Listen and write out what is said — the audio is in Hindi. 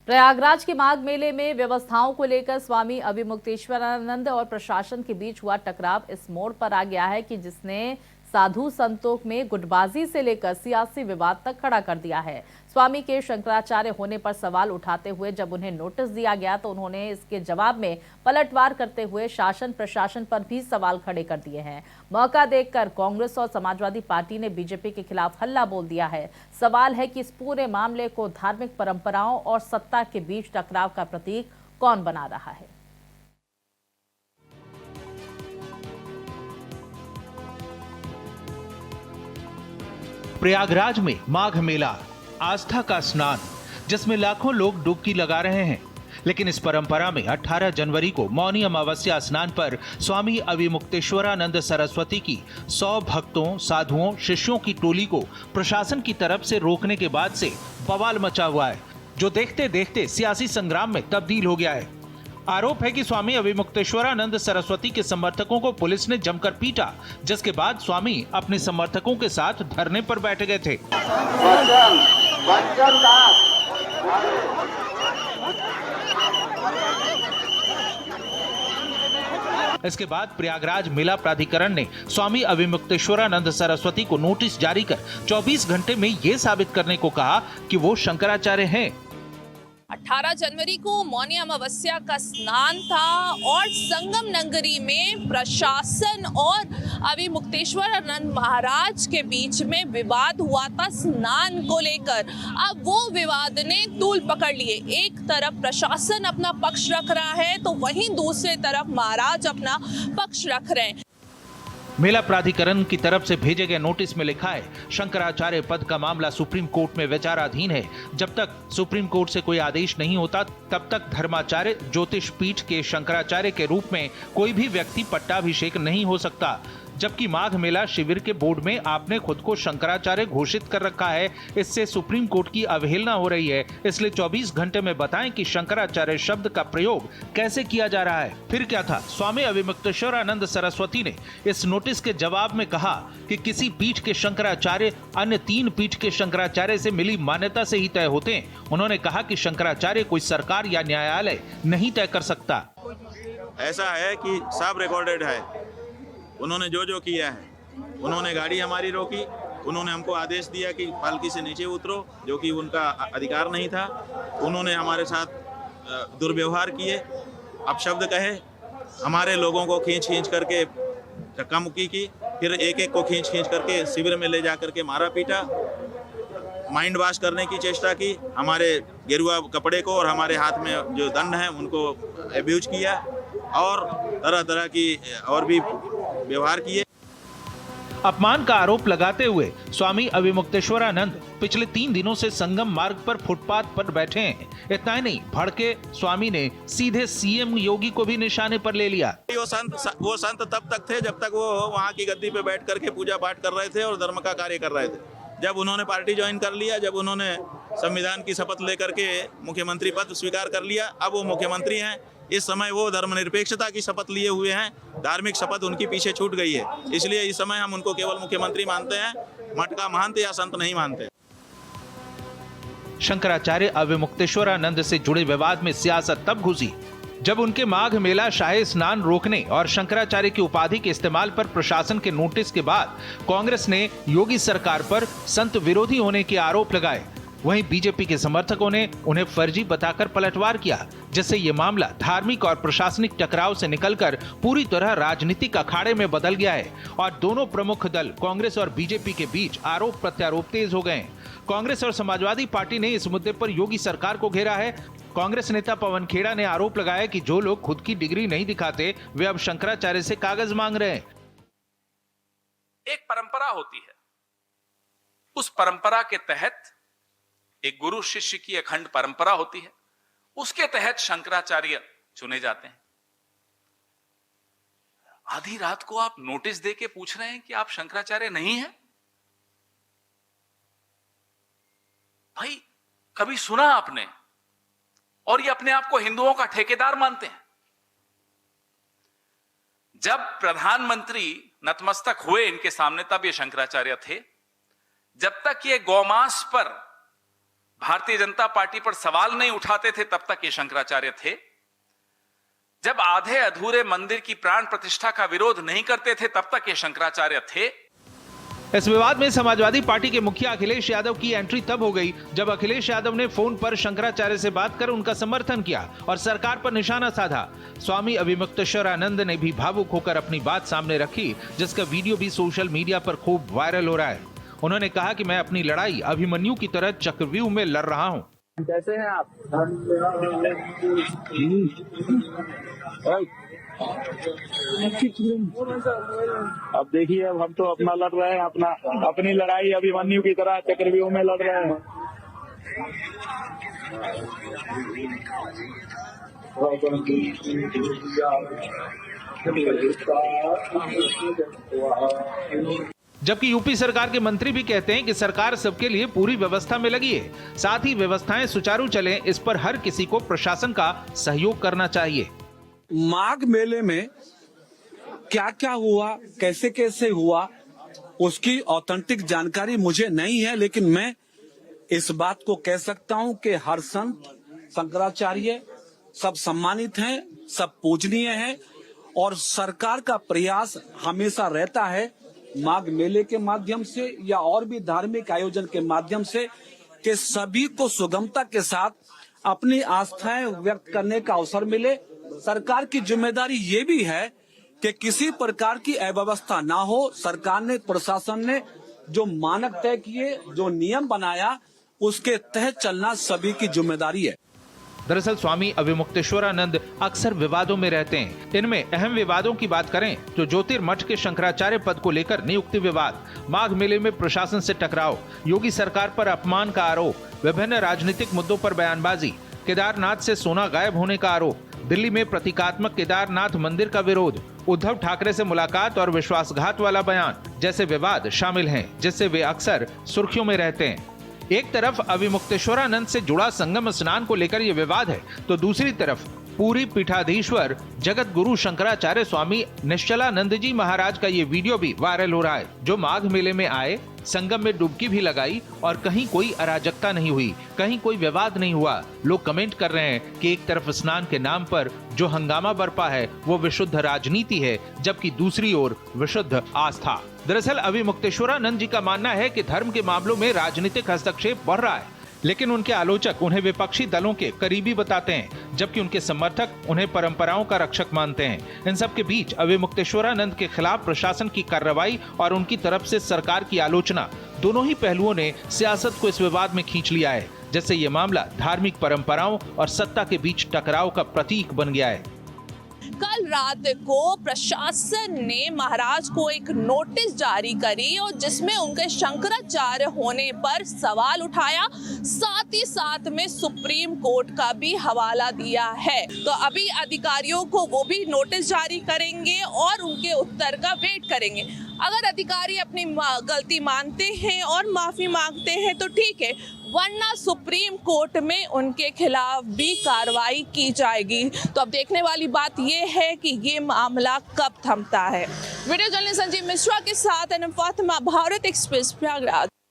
प्रयागराज के माघ मेले में व्यवस्थाओं को लेकर स्वामी अभिमुक्तेश्वरानंद और प्रशासन के बीच हुआ टकराव इस मोड़ पर आ गया है कि जिसने साधु संतों में गुटबाजी से लेकर सियासी विवाद तक खड़ा कर दिया है। स्वामी के शंकराचार्य होने पर सवाल उठाते हुए जब उन्हें नोटिस दिया गया तो उन्होंने इसके जवाब में पलटवार करते हुए शासन प्रशासन पर भी सवाल खड़े कर दिए हैं। मौका देखकर कांग्रेस और समाजवादी पार्टी ने बीजेपी के खिलाफ हल्ला बोल दिया है। सवाल है कि इस पूरे मामले को धार्मिक परंपराओं और सत्ता के बीच टकराव का प्रतीक कौन बना रहा है। प्रयागराज में माघ मेला आस्था का स्नान, जिसमें लाखों लोग डुबकी लगा रहे हैं। लेकिन इस परंपरा में 18 जनवरी को मौनी अमावस्या स्नान पर स्वामी अभिमुक्तेश्वरानंद सरस्वती की 100 भक्तों, साधुओं, शिष्यों की टोली को प्रशासन की तरफ से रोकने के बाद से बवाल मचा हुआ है, जो देखते देखते सियासी संग्राम में तब्दील हो गया है। आरोप है कि स्वामी अभिमुक्तेश्वरानंद सरस्वती के समर्थकों को पुलिस ने जमकर पीटा, जिसके बाद स्वामी अपने समर्थकों के साथ धरने पर बैठ गए थे। इसके बाद प्रयागराज मेला प्राधिकरण ने स्वामी अभिमुक्तेश्वरानंद सरस्वती को नोटिस जारी कर 24 घंटे में ये साबित करने को कहा कि वो शंकराचार्य हैं। 18 जनवरी को मौनी अमावस्या का स्नान था और संगम नगरी में प्रशासन और अभिमुक्तेश्वरानंद महाराज के बीच में विवाद हुआ था स्नान को लेकर। अब वो विवाद ने तूल पकड़ लिए। एक तरफ प्रशासन अपना पक्ष रख रहा है तो वहीं दूसरी तरफ महाराज अपना पक्ष रख रहे हैं। मेला प्राधिकरण की तरफ से भेजे गए नोटिस में लिखा है, शंकराचार्य पद का मामला सुप्रीम कोर्ट में विचाराधीन है। जब तक सुप्रीम कोर्ट से कोई आदेश नहीं होता तब तक धर्माचार्य ज्योतिष पीठ के शंकराचार्य के रूप में कोई भी व्यक्ति पट्टाभिषेक नहीं हो सकता। जबकि माघ मेला शिविर के बोर्ड में आपने खुद को शंकराचार्य घोषित कर रखा है, इससे सुप्रीम कोर्ट की अवहेलना हो रही है। इसलिए 24 घंटे में बताएं कि शंकराचार्य शब्द का प्रयोग कैसे किया जा रहा है। फिर क्या था, स्वामी अभिमुक्तेश्वरानंद सरस्वती ने इस नोटिस के जवाब में कहा कि किसी पीठ के शंकराचार्य अन्य 3 पीठ के शंकराचार्य से मिली मान्यता से ही तय होते हैं। उन्होंने कहा कि शंकराचार्य कोई सरकार या न्यायालय नहीं तय कर सकता। ऐसा है कि सब रिकॉर्डेड है। उन्होंने जो किया है, उन्होंने गाड़ी हमारी रोकी, उन्होंने हमको आदेश दिया कि पालकी से नीचे उतरो, जो कि उनका अधिकार नहीं था। उन्होंने हमारे साथ दुर्व्यवहार किए, अपशब्द कहे, हमारे लोगों को खींच करके धक्का मुक्की की, फिर एक को खींच करके शिविर में ले जा करके मारा पीटा, माइंड वॉश करने की चेष्टा की, हमारे गेरुआ कपड़े को और हमारे हाथ में जो दंड है उनको अब्यूज किया और तरह तरह की और भी व्यवहार किए। अपमान का आरोप लगाते हुए स्वामी अभिमुक्तेश्वरानंद पिछले 3 दिनों से संगम मार्ग पर फुटपाथ पर बैठे हैं। इतना ही नहीं, भड़के स्वामी ने सीधे सीएम योगी को भी निशाने पर ले लिया। वो संत तब तक थे जब तक वो वहाँ की गद्दी पे बैठ करके पूजा पाठ कर रहे थे और धर्म का कार्य कर रहे थे। जब उन्होंने पार्टी ज्वाइन कर लिया, जब उन्होंने संविधान की शपथ लेकर के मुख्यमंत्री पद स्वीकार कर लिया, अब वो मुख्यमंत्री हैं। इस समय वो धर्मनिरपेक्षता की शपथ लिए हुए हैं, धार्मिक शपथ उनकी पीछे छूट गई है। इसलिए इस समय हम उनको केवल मुख्यमंत्री मानते हैं, मठ का महंत या संत नहीं मानते। शंकराचार्य अभिमुक्तेश्वरानंद से जुड़े विवाद में सियासत तब घुसी जब उनके माघ मेला शाही स्नान रोकने और शंकराचार्य की उपाधि के इस्तेमाल पर प्रशासन के नोटिस के बाद कांग्रेस ने योगी सरकार पर संत विरोधी होने के आरोप लगाए। वहीं बीजेपी के समर्थकों ने उन्हें फर्जी बताकर पलटवार किया, जिससे ये मामला धार्मिक और प्रशासनिक टकराव से निकलकर पूरी तरह राजनीतिक अखाड़े में बदल गया है और दोनों प्रमुख दल कांग्रेस और बीजेपी के बीच आरोप प्रत्यारोप तेज हो गए। कांग्रेस और समाजवादी पार्टी ने इस मुद्दे पर योगी सरकार को घेरा है। कांग्रेस नेता पवन खेड़ा ने आरोप लगाया कि जो लोग खुद की डिग्री नहीं दिखाते वे अब शंकराचार्य से कागज मांग रहे हैं। एक परंपरा होती है, उस परंपरा के तहत एक गुरु शिष्य की अखंड परंपरा होती है, उसके तहत शंकराचार्य चुने जाते हैं। आधी रात को आप नोटिस देके पूछ रहे हैं कि आप शंकराचार्य नहीं हैं? भाई, कभी सुना आपने? और ये अपने आप को हिंदुओं का ठेकेदार मानते हैं। जब प्रधानमंत्री नतमस्तक हुए इनके सामने तब ये शंकराचार्य थे। जब तक ये गौमांस पर भारतीय जनता पार्टी पर सवाल नहीं उठाते थे तब तक ये शंकराचार्य थे। जब आधे अधूरे मंदिर की प्राण प्रतिष्ठा का विरोध नहीं करते थे तब तक ये शंकराचार्य थे। इस विवाद में समाजवादी पार्टी के मुखिया अखिलेश यादव की एंट्री तब हो गई जब अखिलेश यादव ने फोन पर शंकराचार्य से बात कर उनका समर्थन किया और सरकार पर निशाना साधा। स्वामी अभिमुक्तेश्वरानंद ने भी भावुक होकर अपनी बात सामने रखी, जिसका वीडियो भी सोशल मीडिया पर खूब वायरल हो रहा है। उन्होंने कहा कि मैं अपनी लड़ाई अभिमन्यु की तरह चक्रव्यूह में लड़ रहा हूँ। कैसे हैं आप? अब देखिए, अब हम तो अपना लड़ रहे हैं, अपनी लड़ाई अभिमन्यु की तरह चक्रव्यूह में लड़ रहे हैं। जबकि यूपी सरकार के मंत्री भी कहते हैं कि सरकार सबके लिए पूरी व्यवस्था में लगी है, साथ ही व्यवस्थाएं सुचारू चलें, इस पर हर किसी को प्रशासन का सहयोग करना चाहिए। माघ मेले में क्या क्या हुआ, कैसे कैसे हुआ, उसकी ऑथेंटिक जानकारी मुझे नहीं है, लेकिन मैं इस बात को कह सकता हूं कि हर संत शंकराचार्य सब सम्मानित हैं, सब पूजनीय हैं और सरकार का प्रयास हमेशा रहता है माघ मेले के माध्यम से या और भी धार्मिक आयोजन के माध्यम से कि सभी को सुगमता के साथ अपनी आस्थाएं व्यक्त करने का अवसर मिले। सरकार की जिम्मेदारी ये भी है कि किसी प्रकार की अव्यवस्था ना हो। सरकार ने, प्रशासन ने जो मानक तय किए, जो नियम बनाया, उसके तहत चलना सभी की जिम्मेदारी है। दरअसल स्वामी अभिमुक्तेश्वरानंद अक्सर विवादों में रहते हैं। इनमें अहम विवादों की बात करें तो ज्योतिर्मठ के शंकराचार्य पद को लेकर नियुक्ति विवाद, माघ मेले में प्रशासन से टकराव, योगी सरकार पर अपमान का आरोप, विभिन्न राजनीतिक मुद्दों पर बयानबाजी, केदारनाथ से सोना गायब होने का आरोप, दिल्ली में प्रतीकात्मक केदारनाथ मंदिर का विरोध, उद्धव ठाकरे से मुलाकात और विश्वासघात वाला बयान जैसे विवाद शामिल हैं, जिससे वे अक्सर सुर्खियों में रहते हैं। एक तरफ अभिमुक्तेश्वरानंद से जुड़ा संगम स्नान को लेकर यह विवाद है, तो दूसरी तरफ पूरी पीठाधीश्वर जगत गुरु शंकराचार्य स्वामी निश्चलानंद जी महाराज का ये वीडियो भी वायरल हो रहा है, जो माघ मेले में आए, संगम में डुबकी भी लगाई और कहीं कोई अराजकता नहीं हुई, कहीं कोई विवाद नहीं हुआ। लोग कमेंट कर रहे हैं कि एक तरफ स्नान के नाम पर जो हंगामा बरपा है वो विशुद्ध राजनीति है, जबकि दूसरी ओर विशुद्ध आस्था। दरअसल अभिमुक्तेश्वरानंद जी का मानना है कि धर्म के मामलों में राजनीतिक हस्तक्षेप बढ़ रहा है, लेकिन उनके आलोचक उन्हें विपक्षी दलों के करीबी बताते हैं, जबकि उनके समर्थक उन्हें परंपराओं का रक्षक मानते हैं। इन सब के बीच अभिमुक्तेश्वरानंद के खिलाफ प्रशासन की कार्रवाई और उनकी तरफ से सरकार की आलोचना, दोनों ही पहलुओं ने सियासत को इस विवाद में खींच लिया है, जैसे ये मामला धार्मिक परंपराओं और सत्ता के बीच टकराव का प्रतीक बन गया है। कल रात को प्रशासन ने महाराज को एक नोटिस जारी करी और जिसमें उनके शंकराचार्य होने पर सवाल उठाया, साथ ही साथ में सुप्रीम कोर्ट का भी हवाला दिया है। तो अभी अधिकारियों को वो भी नोटिस जारी करेंगे और उनके उत्तर का वेट करेंगे। अगर अधिकारी अपनी गलती मानते हैं और माफी मांगते हैं तो ठीक है, वरना सुप्रीम कोर्ट में उनके खिलाफ भी कार्रवाई की जाएगी। तो अब देखने वाली बात ये है कि ये मामला कब थमता है। वीडियो जर्नलिस्ट संजीव मिश्रा के साथ फातिमा, भारत एक्सप्रेस, प्रयागराज।